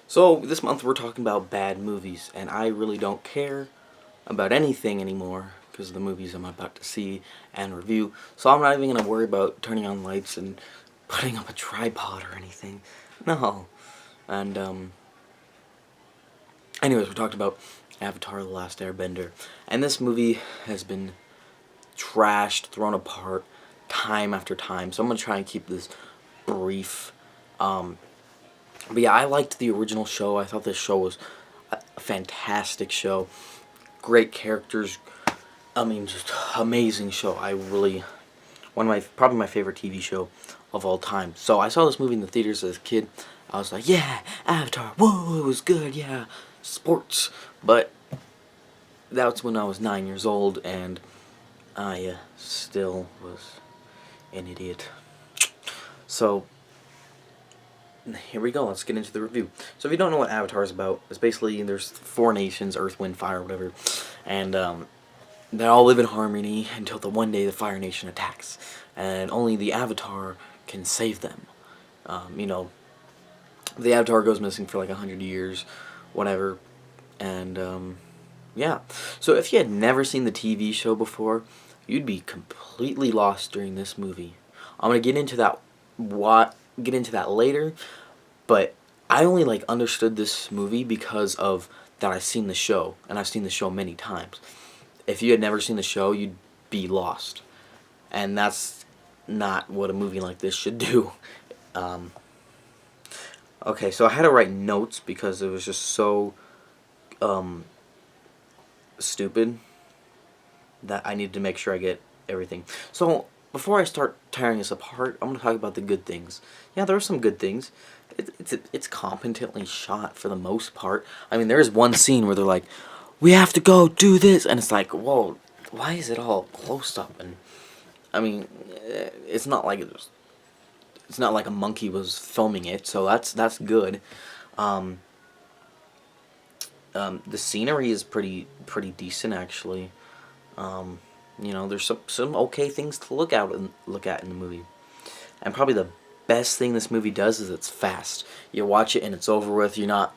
So, this month we're talking about bad movies, and I really don't care about anything anymore because of the movies I'm about to see and review. So I'm not even going to worry about turning on lights and putting up a tripod or anything. No. And, anyways, we talked about Avatar: The Last Airbender, and this movie has been trashed, thrown apart, time after time, so I'm going to try and keep this brief. But yeah, I liked the original show. I thought this show was a fantastic show. Great characters. I mean, just amazing show. I really, probably my favorite TV show of all time. So I saw this movie in the theaters as a kid. I was like, yeah, Avatar. Whoa, it was good. Yeah, sports. But that's when I was 9 years old, and I still was an idiot. So here we go. Let's get into the review. So if you don't know what Avatar is about, it's basically there's 4 nations, Earth, Wind, Fire, whatever, and they all live in harmony until the one day the Fire Nation attacks, and only the Avatar can save them. You know, the Avatar goes missing for like 100 years, whatever, and yeah. So if you had never seen the TV show before, you'd be completely lost during this movie. I'm gonna get into that. Get into that later, but I only like understood this movie because of that I've seen the show, and I've seen the show many times. If you had never seen the show, you'd be lost, and that's not what a movie like this should do. Okay, so I had to write notes because it was just so stupid that I needed to make sure I get everything. So before I start tearing this apart, I'm gonna talk about the good things. Yeah, there are some good things. It's competently shot for the most part. I mean, there's one scene where they're like, "We have to go do this," and it's like, whoa, why is it all close up? And I mean, it's not like it's not like a monkey was filming it, so that's good. The scenery is pretty decent actually. You know, there's some okay things to look at in the movie, and probably the best thing this movie does is it's fast. You watch it and it's over with. You're not.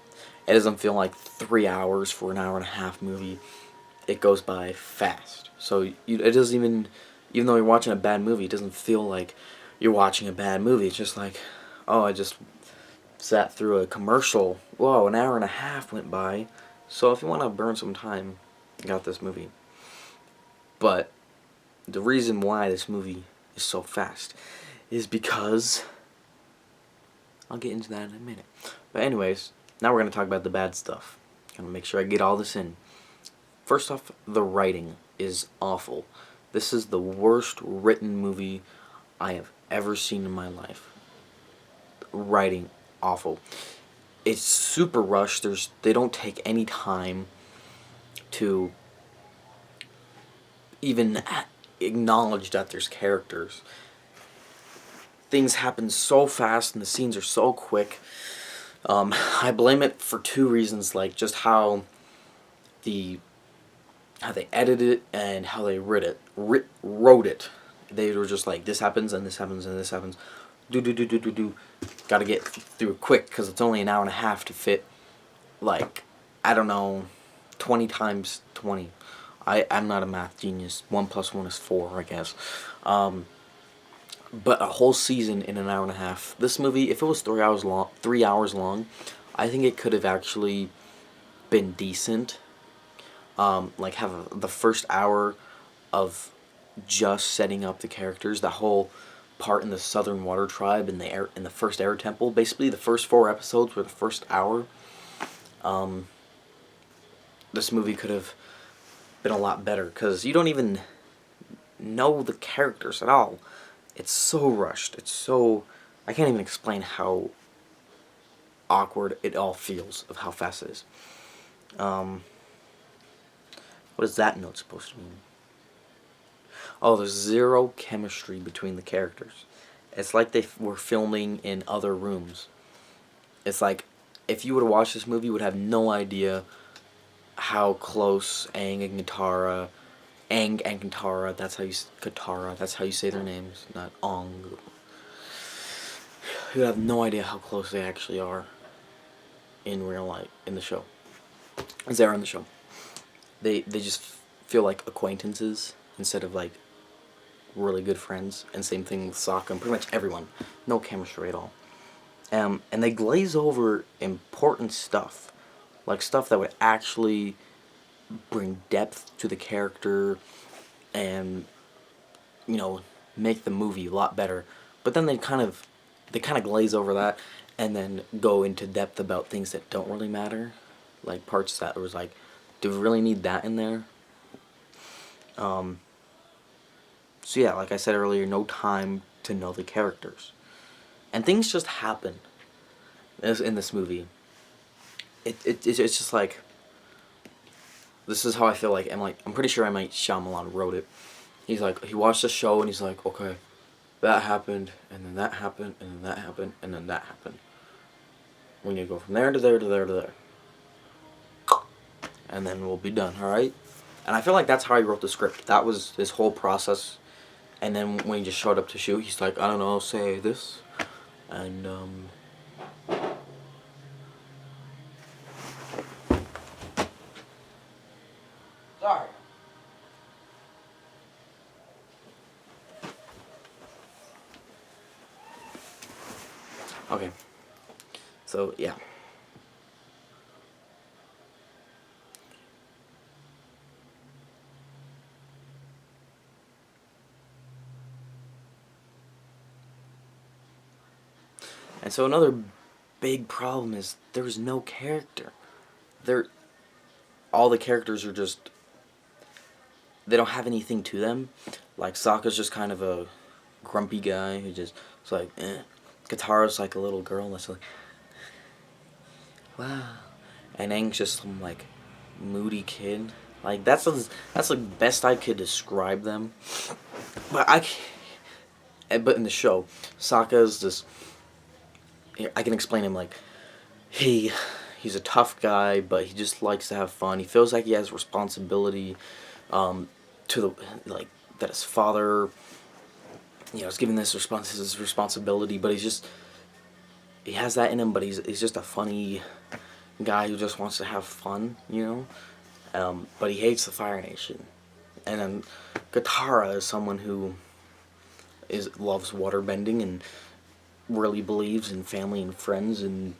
It doesn't feel like 3 hours for an hour and a half movie. It goes by fast. So it doesn't even though you're watching a bad movie, it doesn't feel like you're watching a bad movie. It's just like, oh, I just sat through a commercial. Whoa, an hour and a half went by. So if you want to burn some time, you got this movie. But the reason why this movie is so fast is because I'll get into that in a minute. But anyways, now we're going to talk about the bad stuff. I'm going to make sure I get all this in. First off, the writing is awful. This is the worst written movie I have ever seen in my life. Writing, awful. It's super rushed. They don't take any time to even acknowledge that there's characters. Things happen so fast and the scenes are so quick. I blame it for 2 reasons, like just how they edited it and how they wrote it. They were just like, this happens and this happens and this happens. Do. Gotta get through it quick because it's only an hour and a half to fit, like, I don't know, 20 times 20. I'm not a math genius. 1 plus 1 is 4, I guess. But a whole season in an hour and a half. This movie, if it was 3 hours long, I think it could have actually been decent. Like have the first hour of just setting up the characters, the whole part in the Southern Water Tribe in the first Air Temple. Basically, the first 4 episodes were the first hour. This movie could have been a lot better because you don't even know the characters at all. It's so rushed. It's so, I can't even explain how awkward it all feels of how fast it is. What is that note supposed to mean? Oh, there's zero chemistry between the characters. It's like they were filming in other rooms. It's like if you would have watched this movie, you would have no idea how close Aang and Katara, that's how you say their names, not Ong. You have no idea how close they actually are. in real life, in the show, as they are in the show. They just feel like acquaintances instead of like really good friends. And same thing with Sokka and pretty much everyone. No chemistry at all. And they glaze over important stuff, like stuff that would actually bring depth to the character and, you know, make the movie a lot better. But then they kind of glaze over that and then go into depth about things that don't really matter, like parts that was like, do we really need that in there? So yeah, like I said earlier, no time to know the characters, and things just happen in this movie. It's just like, this is how I feel like I'm pretty sure M. Night Shyamalan wrote it. He's like, he watched the show and he's like, okay, that happened, and then that happened, and then that happened, and then that happened. We need to go from there to there to there to there, and then we'll be done. All right. And I feel like that's how he wrote the script. That was his whole process. And then when he just showed up to shoot, he's like, I don't know, say this, and sorry. Okay. So yeah. And so another big problem is there's no character. They're all the characters are just, they don't have anything to them. Like Sokka's just kind of a grumpy guy who just is like, eh. Katara's like a little girl that's like, wow. And Aang's just some like moody kid. Like that's the best I could describe them. But in the show, Sokka's this. I can explain him like, he's a tough guy, but he just likes to have fun. He feels like he has responsibility, to the, like, that his father, is giving his responsibility, but he has that in him, but he's just a funny guy who just wants to have fun, but he hates the Fire Nation. And then Katara is someone who loves waterbending and really believes in family and friends and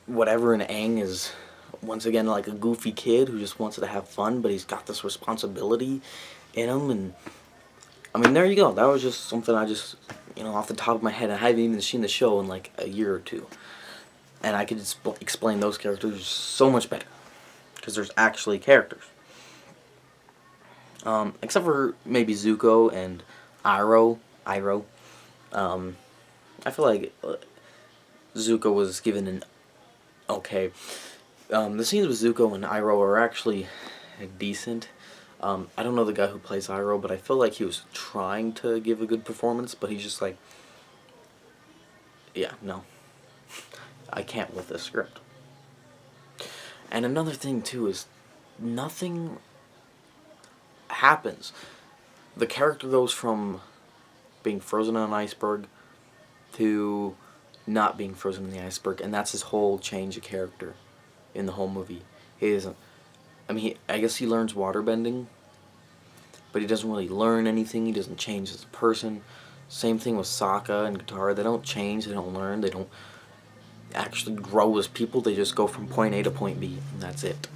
whatever. And Aang is once again like a goofy kid who just wants to have fun, but he's got this responsibility in him. And I mean, there you go. That was just something I just off the top of my head. I haven't even seen the show in like a year or two, and I could just explain those characters so much better because there's actually characters. Except for maybe Zuko and Iroh. I feel like Zuko was given an okay. The scenes with Zuko and Iroh are actually decent. I don't know the guy who plays Iroh, but I feel like he was trying to give a good performance, but he's just like, yeah, no. I can't with this script. And another thing, too, is nothing happens. The character goes from being frozen on an iceberg to not being frozen in the iceberg, and that's his whole change of character in the whole movie. He isn't. I mean, I guess he learns waterbending, but he doesn't really learn anything. He doesn't change as a person. Same thing with Sokka and Katara. They don't change. They don't learn. They don't actually grow as people. They just go from point A to point B, and that's it.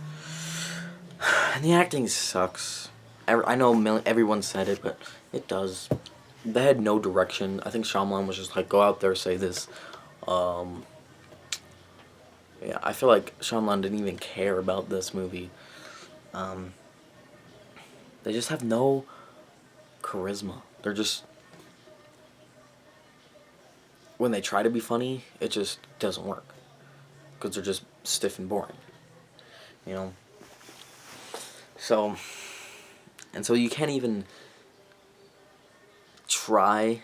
And the acting sucks. I know everyone said it, but it does. They had no direction. I think Shyamalan was just like, go out there, say this. Yeah, I feel like Shyamalan didn't even care about this movie. They just have no charisma. They're just, when they try to be funny, it just doesn't work. Because they're just stiff and boring. So, and so you can't even try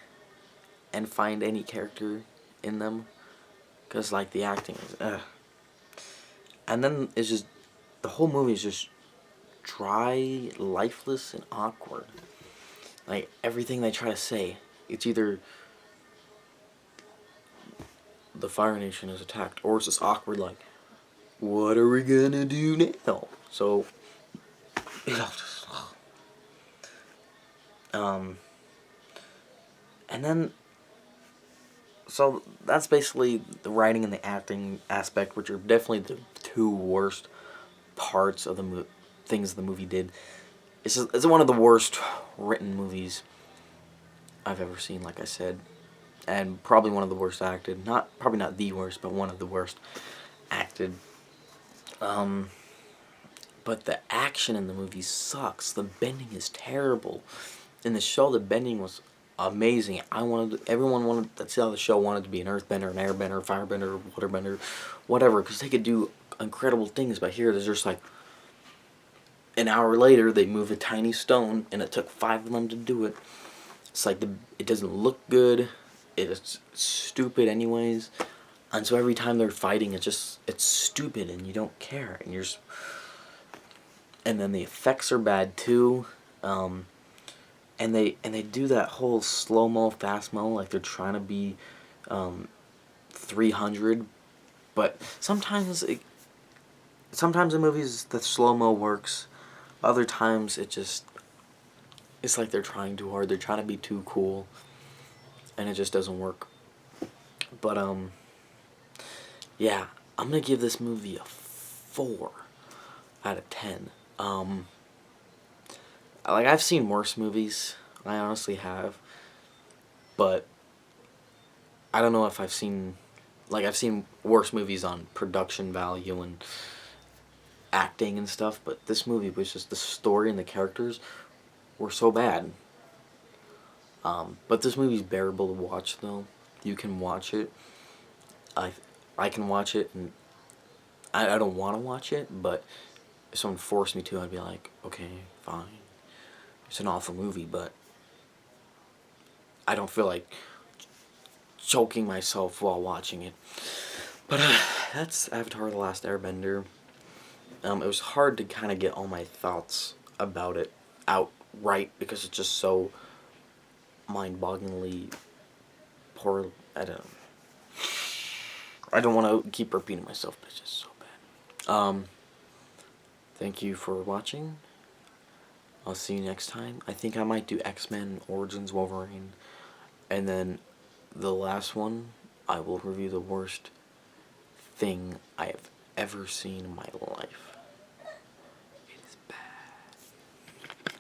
and find any character in them. Because, like, the acting is, And then it's just, the whole movie is just dry, lifeless, and awkward. Like, everything they try to say, it's either the Fire Nation is attacked, or it's just awkward, like, what are we gonna do now? So, you know, just, and then, so that's basically the writing and the acting aspect, which are definitely the two worst parts of the things the movie did. It's one of the worst written movies I've ever seen, like I said, and probably one of the worst acted. Probably not the worst, but one of the worst acted. But the action in the movie sucks. The bending is terrible. In the show, the bending was amazing. Everyone wanted, that's how the show wanted to be, an earthbender, an airbender, a firebender, waterbender, whatever, because they could do incredible things. But here, there's just like, an hour later, they move a tiny stone, and it took 5 of them to do it. It's like, it doesn't look good, it's stupid anyways, and so every time they're fighting, it's stupid, and you don't care, and you're just, and then the effects are bad too, and they do that whole slow-mo, fast-mo, like they're trying to be 300, but sometimes in movies the slow-mo works, other times it's like they're trying too hard, they're trying to be too cool, and it just doesn't work. But yeah, I'm gonna give this movie a 4 out of 10. Like, I've seen worse movies, I honestly have, but I don't know if I've seen worse movies on production value and acting and stuff, but this movie was just, the story and the characters were so bad. But this movie's bearable to watch, though. You can watch it. I can watch it, and I don't want to watch it, but if someone forced me to, I'd be like, okay, fine. It's an awful movie, but I don't feel like choking myself while watching it. But that's Avatar: The Last Airbender. It was hard to kind of get all my thoughts about it out right, because it's just so mind-bogglingly poor. I don't want to keep repeating myself, but it's just so bad. Thank you for watching. I'll see you next time. I think I might do X-Men Origins Wolverine, and then the last one, I will review the worst thing I have ever seen in my life.